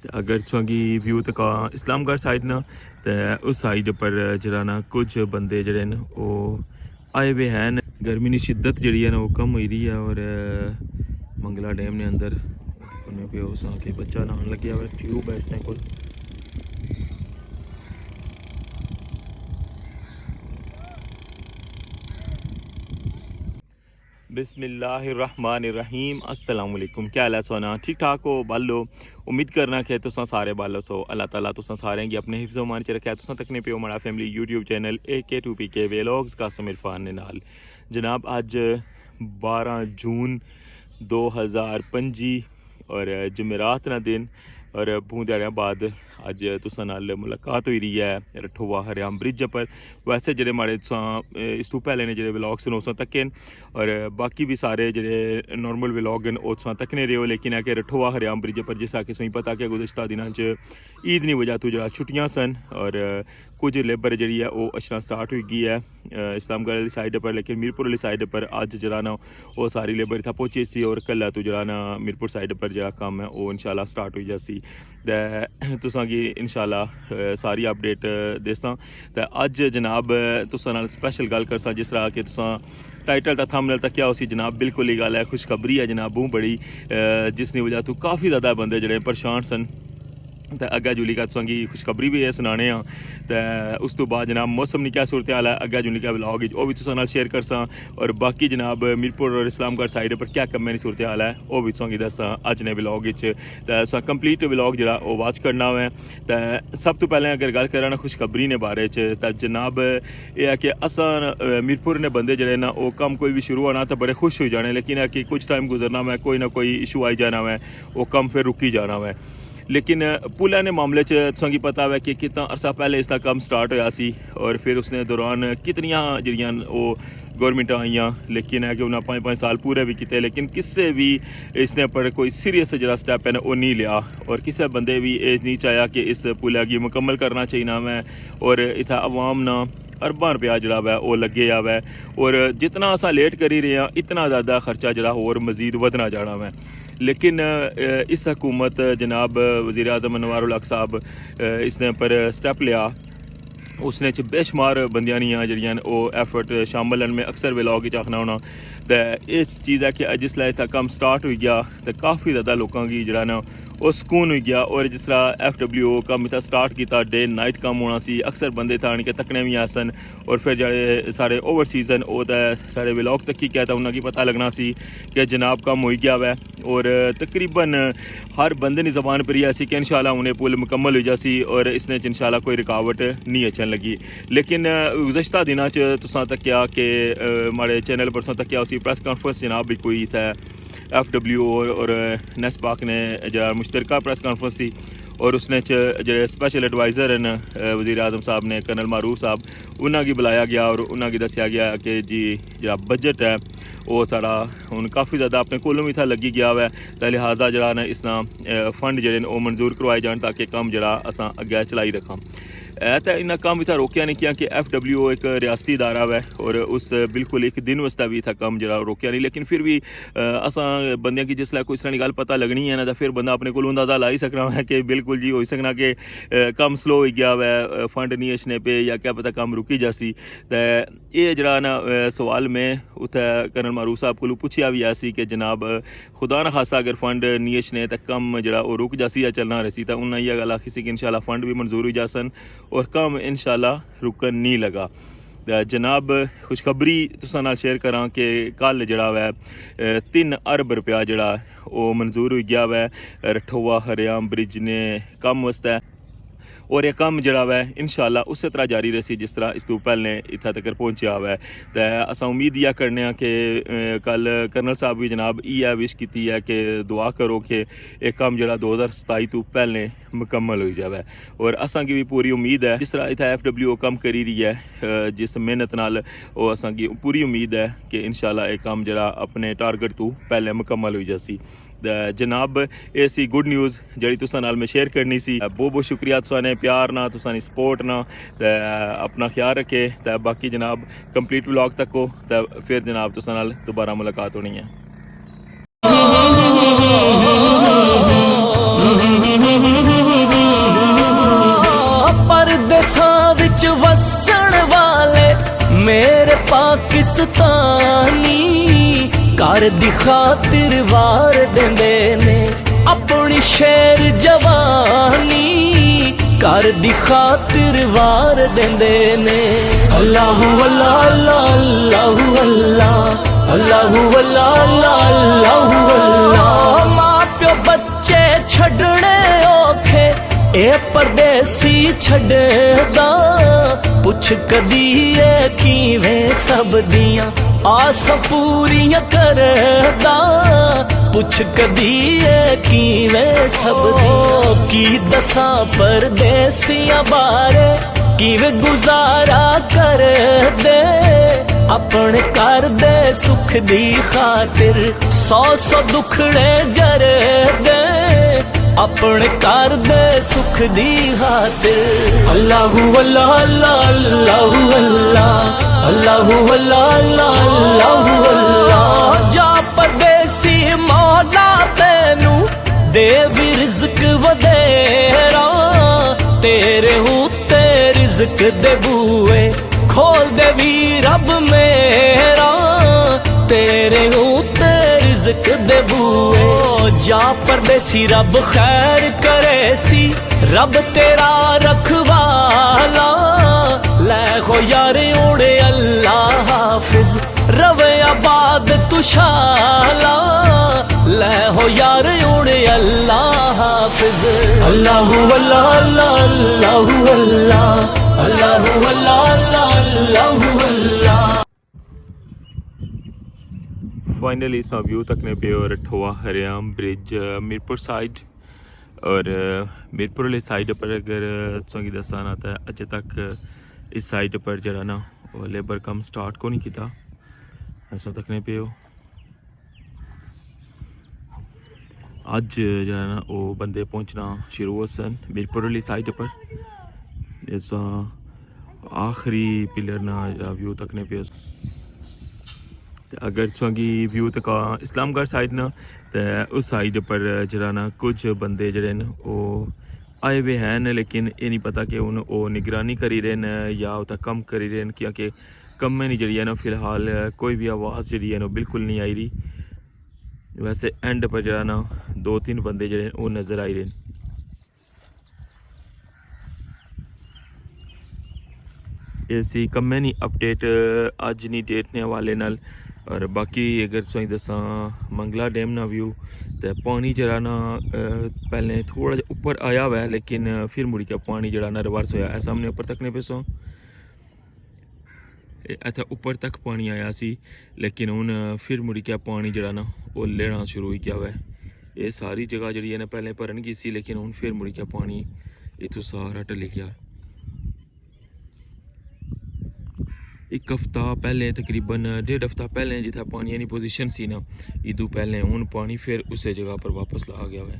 अगर तुसेंगी व्यू तक इस्लामगढ़ साइड ना तो उस साइड पर जरा ना कुछ बंदे जड़े न वो आए हुए हैं। गर्मी की शिद्दत जी है ना वो कम हुई रही है और मंगला डैम ने अंदर प्यो के बच्चा नहान लगे हुआ ट्यूब है इसने को। बिस्मिल्लाहिर्रहमानिर्रहीम। अस्सलाम वालेकुम। क्या हाल है सोना? ठीक ठाक हो? बालो उम्मीद करना कि तुसां सारे बालो सो। अल्लाह ताला तुसां सारें गी अपने हिफ्ज़ मान च रखे। तुसां तकने पे हमारा family YouTube channel AK2PK vlogs Qasim Irfan ने नाल जनाब अज 12 जून 2025 और जुमेरात ना दिन और बहुत ध्याड़ियां बाद अज तुसां नाल मुलाकात हुई रही है रठोवा हरियाम ब्रिज पर। वैसे जेह्ड़े माड़े तुसां इस तू पहले ने जेह्ड़े व्लॉग्स न उसां तक्के न और बाकी भी सारे जेह्ड़े नॉर्मल व्लॉग न ओह् तुसां तक्कने रहे हो। लेकिन है कि रठोवा हरियाम ब्रिज पर जिस कि तुसेंगी पता कि गुज़श्ता दिनां च ईद दी वजह तो जेह्ड़ा छुट्टियां सन और कुछ लेबर जेह्ड़ी है ओह् अचना स्टार्ट होई गई है इस्लामगढ़ वाली साइड पर। लेकिन मीरपुर वाली साइड पर अज जेह्ड़ा ना ओह् सारी लेबर इत्थै पहुंची सी और कल्ला तो जेह्ड़ा ना मीरपुर साइड पर जेह्ड़ा कम्म है ओह् इंशाल्लाह स्टार्ट होई जासी। ते तुसां गी इंशाल्लाह सारी अपडेट देसां। ते अज जनाब तुसां नाल स्पैशल गल्ल करसां जिस तरह कि तुसां टाइटल दा थंबनेल तक्केआ उसी जनाब बिल्कुल ही गल्ल है खुशखबरी है जनाब बहुत बड़ी जिसकी वजह तो काफ़ी ज़्यादा बंदे जेह्ड़े परेशान सन। तो अग्गै जुली का तुसेंगी खुशखबरी भी है सनाने आं। तो उस तो बाद जनाब मौसम की क्या सूरत हाल है अग्गै जुली का व्लॉग ओह् भी तुसां नाल शेयर करसां और बाकी जनाब मीरपुर और इस्लामगढ़ साइड पर क्या कम्में दी सूरत हाल है ओह् भी तुसेंगी दस्सां अज्ज ने व्लॉग विच। ते तुसें कंप्लीट व्लॉग जेह्ड़ा ओह् वाच करना होऐ। ते सब तो पैह्लें अगर गल्ल करां ना खुशखबरी ने बारे च ते जनाब एह् है कि असां मीरपुर ने बंदे जेह्ड़े ना ओह् कम्म कोई भी शुरू होना तो बड़े खुश हो जाने। लेकिन है कि कुछ टाइम गुजरना में कोई ना कोई इशू आई जाना में ओह् कम्म फिर रुकी जाना में। लेकिन पुलै ने मामले च तुसेंगी पता है कि कितना अरसा पहले इसका कम्म स्टार्ट होया सी और फिर उसने दौरान कितनियां जेह्ड़ियां ओह् गौरमेंटां आईयां। लेकिन है कि उन्हें 5-5 साल पूरे भी किते लेकिन किसी भी इसने पर कोई सीरियस जेह्ड़ा स्टैप है ना ओह् नहीं लिया और किसी बंदे भी एह् नहीं चाहेआ कि इस पुलै गी मुकम्मल करना चाहिए मैं और इत्थै अवाम ना अरबां रुपया जेह्ड़ा वै ओह् लग्गे जावै और जितना असां लेट करी रहे हैं इतना ज़्यादा खर्चा जेह्ड़ा होर मजीद बधना जाना वै। लेकिन इस हुकूमत जनाब वज़ीर आज़म अनवारुल हक साहब इसने पर स्टैप लिया उसने च बेशुमार बंदियां नियां जेह्ड़ियां ओह् एफर्ट शामिल न। में अक्सर व्लॉग च आखना होना ते इस चीज़ है कि जिसलै इसदा कम्म स्टार्ट होई गया तो काफ़ी ज़्यादा लोगों की जेह्ड़ा ना ओह् सुकून होई गया और जिस तरह FWO कम्म इत्थै स्टार्ट किया डे नाइट कम्म होना सी अक्सर बंदे इत्थै आन के तक्कने भी आसन और फिर जेह्ड़े सारे ओवरसीज़ न ओह् ते साढ़े व्लॉग तक ही क्या था उन्हें पता लगना सी कि जनाब कम्म होई गया वै और तकरीबन हर बंदे की जबान पर ही ऐसी कि इंशाल्लाह उन्हें पुल मुकम्मल हो जासी और इसने इंशाल्लाह कोई रुकावट नहीं अचन लगी। लेकिन गुज़श्ता दिनां च तुसां तक्केआ कि माड़े चैनल पर तुसां तक्केआ उसी प्रेस कॉन्फ्रेंस जनाब भी कोई इत्थै FWO और नेस्पाक ने जो मुश्तरका प्रेस कॉन्फ्रेंस थी और उसने जो स्पेशल एडवाइज़र न वज़ीर आज़म साहब ने कर्नल मारूफ साहब उन्होंने बुलाया गया और उन्होंने दसिया गया कि जी जो बजट है वो सारा हुण काफ़ी ज़्यादा अपने कोलों भी इत्थै लगी गया है तो लिहाजा जरा ना इसना फंड जेह्ड़े न ओह् मंजूर करवाए जान ताकि कम्म जेह्ड़ा असां अग्गै चलाई रखां। तो इन्ना कम्म इत्थै रोकेआ नहीं किया कि FWO एक रियासती इदारा है और उस बिल्कुल एक दिन वास्ते भी इत्थै कम्म जेह्ड़ा रोकेआ नहीं। लेकिन फिर भी असां बंदे की जिसलै कोई इस तरह की गल्ल पता लगनी है ना तो फिर बंदा अपने कोल अंदाजा लाई सकना है कि बिल्कुल जी होई सकना कि कम्म स्लो हो गया वै फंड नहीं अचने पे या क्या पता कम्म रुकी जासी। तो ये जेह्ड़ा ना सवाल में उत्थै कर्नल मारूफ साहब कोलू पुच्छेआ भी ऐसी कि जनाब खुदा ना खासा अगर फंड नहीं अचने तो कम्म जेह्ड़ा ओह् रुक जासी या चलना रसी तो उन्हें इ'यै गल्ल आखी सी कि इंशाल्लाह फंड भी मंजूर होई जासन और कम्म इंशाल्लाह रुकन नहीं लगा। जनाब खुशखबरी तुसां नाल शेयर करां कि कल जेह्ड़ा वै 3 अरब रुपया जेह्ड़ा ओह् मंजूर होई गया वै रठोवा हरियाम ब्रिज ने कम्म वास्ते और यह कम्म जेह्ड़ा वै इंशाल्लाह उस तरह जारी रसी जिस तरह इस तू पैह्लें इत्थै तक्कर पहुंचेआ वै। ते असां उम्मीद इ'यै करने आं कि कल कर्नल साहब भी जनाब इ'यै विश कीती है कि दुआ करो कि एह् कम्म जेह्ड़ा 2027 तू पैह्लें मुकम्मल होई जावै और असां गी भी पूरी उम्मीद है जिस तरह इत्थै FWO कम्म करी रही है जिस मेहनत नाल ओह् असां गी पूरी उम्मीद है कि इंशाल्लाह एह् कम्म जेह्ड़ा अपने टारगेट तू पैह्लें मुकम्मल होई जासी। जनाब ये सी गुड न्यूज़ जेह्ड़ी तुसां नाल मैं शेयर करनी सी। बहुत बहुत शुक्रिया तुसां ने प्यार ना तुसां दी सपोर्ट ना ते अपना ख्याल रखे ते बाकी जनाब कंप्लीट व्लॉग तक हो ते फिर जनाब तुसां नाल दोबारा मुलाकात होनी है। विच वसन वाले मेरे पाकिस्तानी घर दी खातिर वार देंदे ने अपनी शेर जवानी घर दी खातिर वार देंदे ने अल्लाहु अल्लाह अल्लाहु अल्लाह अल्लाहु अल्लाह अल्लाहु अल्लाह मां प्यो बच्चे छड़ने औखे ए परदेसी छड़दा पुछ कदी ए किवें सब दियां आस पूरियां करदा पुछ कदी ए किवें सब दियां की दसां परदेसियां बारे किवें गुजारा कर दे अपने कर दे सुख दी खातिर सौ सौ दुखड़े जर दे अपने कर दे सुख दी खातिर अल्लाहु अल्लाह अल्लाहु अल्लाह अल्लाहु अल्लाह अल्लाहु अल्लाह जा परदेसी मौला तैनू दे भी रिज़्क वधेरा तेरे उत्ते रिज़्क दे बूए खोल दे भी रब मेरा तेरे उत्ते रिज़्क दे बूए जा परदेसी रब खैर करे सी रब तेरा रखवाला ले हो यार उड़े अल्लाह हाफिज रवे आबाद तुशाला ले हो यार उड़े अल्लाह हाफिज अल्लाहु अल्लाह अल्लाहु अल्लाह अल्लाहु अल्लाह अल्लाहु अल्लाह फाइनली इस व्यू तकने पे और ठोआ हरियाम ब्रिज मीरपुर साइड और मीरपुर वाली साइड पर अगर तुसेंगी दस्सां ना ते अजे तक इस साइड पर जरा ना वो लेबर कम स्टार्ट को नहीं किया ऐसा तकने पे हो अज जरा ना वो बंदे पहुंचना शुरू हो सन मीरपुर वाली साइड पर ऐसा आखिरी पिलर ना व्यू तकने पे अगर तुसेंगी व्यू तका इस्लामगढ़ साइड ना तो उस साइड पर जरा ना कुछ बंदे जड़े न वो आए हुए हैं लेकिन ये नहीं पता कि उन वो निगरानी करी रहे हैं या उतना कम करी रहे हैं क्योंकि कम में नहीं जड़ी है ना फिलहाल कोई भी आवाज़ जड़ी है ना बिल्कुल नहीं आई रही वैसे एंड पर जरा ना 2-3 बंदे जड़े वो नज़र आई रहे हैं ऐसी कम नहीं अपडेट अज नहीं डेट ने हवाले नाल और बाकी अगर तुसें दस्सां मंगला डैम ना व्यू तो पानी जरा ना पहले थोड़ा जा ऊपर आया हुआ है लेकिन फिर मुड़ के पानी जरा ना रिवर्स होया सामने ऊपर तकने पे सो इत्थे ऊपर तक पानी आया सी लेकिन हुन फिर मुड़ के पानी जरा ना वो लेना शुरू हो गया हुआ है ये सारी जगह जी है ना पहले भरन गई सी लेकिन हुन फिर मुड़ के पानी इतों सारा टली गया एक हफ्ता पहले तकरीबन 1.5 हफ्ता पहले जितना पानी की पोजीशन सी ना इदू पहले हुन पानी फिर उस जगह पर वापस ला गया है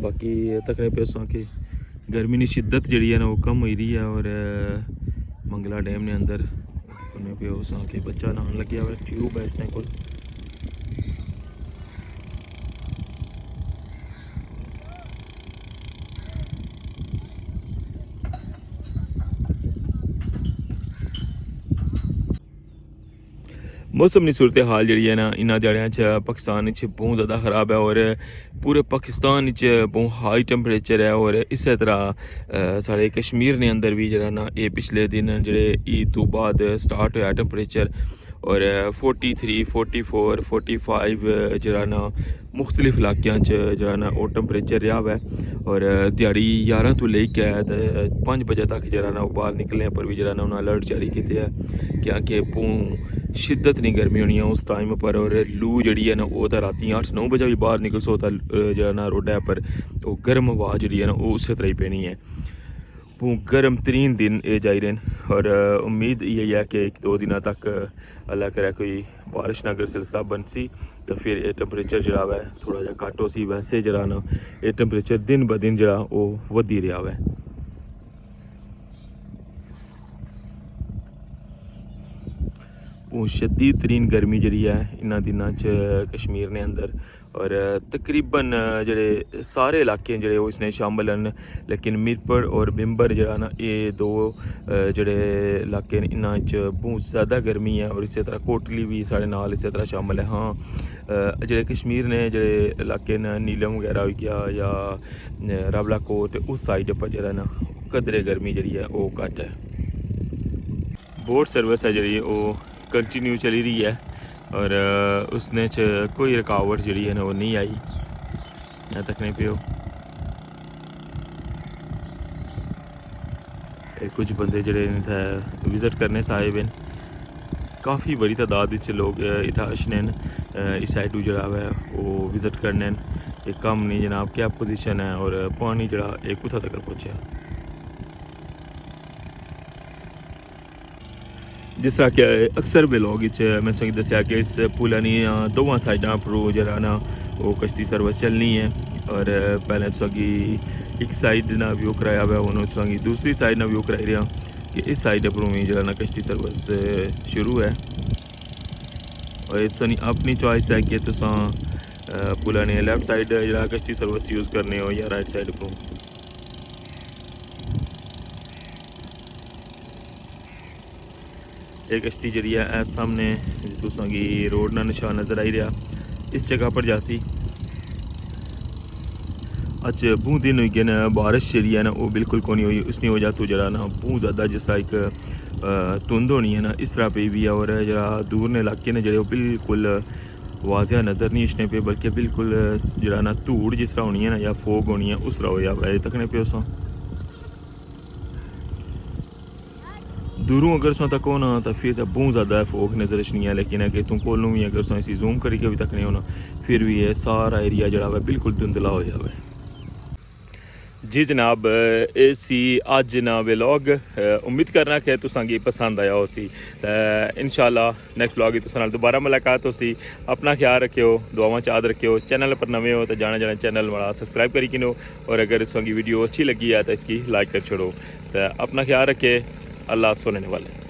बाकी तकने पैसों की गर्मी की शिद्दत जी है ना वो कम हो रही है और मंगला डैम ने अंदर पे के बच्चा नहान लगे हुआ ट्यूब है इसने को मौसम की सूरत हाल जी है ना इन्होंने दिहाड़ियां पाकिस्तान बहुत ज़्यादा ख़राब है और पूरे पाकिस्तान बहुत हाई टैंपरेचर है और इस तरह साढ़े कश्मीर ने अंदर भी जरा ना ये पिछले दिन जो ईद तो बाद स्टार्ट होया टैंपरेचर और 43, 44, 45 जरा ना मुख्तलिफ इलाकों जरा ना वो टैंपरेचर रहा है और दिहाड़ी 11 तो लेके 5 बजे तक जरा ना बाहर निकलने पर भी जरा ना उन्होंने अलर्ट जारी किए हैं क्योंकि बहुत शिद्दत नहीं गर्मी होनी है उस टाइम पर और लू जी है ना वो तो रात 8-9 बजे भी बाहर निकल सो जरा ना रोड पर तो गर्म हवा जी है ना वो उस तरह ही पैनी है बहुत गर्म तरीन दिन ये जा रहे हैं और उम्मीद यही है कि 1-2 दिनों तक अल्लाह करे कोई बारिश ना अगर सिलसिला बन सी तो फिर ये टैंपरेचर जरा है थोड़ा जा घट हो सी वैसे जरा ना ये टैंपरेचर दिन ब दिन जरा वो वधी रहा है शदीद तरीन गर्मी जी है इन्होंने दिनों च कश्मीर ने अंदर और तकरीबन जड़े सारे इलाके जड़े इसने शामिल हैं लेकिन मीरपुर और बिंबर जरा ना ये दो जड़े इलाके इन्हों बहुत ज़्यादा गर्मी है और इसी तरह कोटली भी साढ़े नाल इसी तरह शामिल है। हाँ जड़े कश्मीर ने जड़े इलाके न नीलम वगैरह हो गया या रावला कोट उस साइड पर जरा ना कदरे गर्मी जी है वो घट है। बोट सर्विस है जी वो कंटिन्यू चली रही है और उसने कोई रुकावट जी है ना वो नहीं आई यहाँ तक नहीं पियो। कुछ बंदे जड़े विजिट करने से आए हुए काफ़ी बड़ी तादाद लोग इतना अशने इस साइड जरा है वो विजिट करने कम नहीं जनाब क्या पोजीशन है और पानी जरा एक कुत्था तक पहुँचा। जिस तरह कि अक्सर ब्लॉग मैं सही दसिया कि इस पुलानी दोवां साइडा पर जरा ना वो कश्ती सर्विस चलनी है और पहले तुसागी एक साइड ना व्यू कराया हुआ उन्होंने तुसागी दूसरी साइड ना व्यू कराई रहा कि इस साइड पर भी जरा ना कश्ती सर्विस शुरू है और तुसानी अपनी चॉइस है कि तुसा पुलानी लैफ्ट साइड जरा कश्ती सर्विस यूज़ करने हो या राइट साइड पर। एक कश्ती जी है सामने तुसांगी रोड ना निशान नज़र आई रहा इस जगह पर जासी अच बहुत दिन हुई गए न बारिश जी है ना वो बिल्कुल को नहीं हुई उसकी वजह तो जरा ना बहुत ज़्यादा जिस तरह एक धुंध होनी है ना इस तरह पे भी है और जरा दूर ने इलाके ने जड़े बिल्कुल वाजिया नज़र नहीं इसने पे बल्कि बिल्कुल जरा ना धूड़ जिस तरह होनी है ना या फोग होनी है उस तरह होया अजे तक नहीं पे उस दूरों अगर सो तक होना तो फिर तो बहुत ज़्यादा फोक नज़र नहीं है लेकिन अगर तुम कोलों भी अगर सो इसी जूम करके भी तक नहीं होना फिर भी ये सारा एरिया जड़ा है बिल्कुल धुंधला हो जाए। जी जनाब सी अज ना व्लॉग उम्मीद करना कि तुसांगी पसंद आया उसी इंशाल्लाह नेक्स्ट व्लॉग ही तुसां नाल दोबारा मुलाकात होसी। अपना ख्याल रखियो दुआवां याद रखियो चैनल पर नवे हो तो जाना जाना चैनल वाला सब्सक्राइब करी किनो और अगर इसकी वीडियो अच्छी लगी है तो इसकी लाइक कर छोड़ो तो अपना ख्याल रखे। अल्लाह सुनने वाले।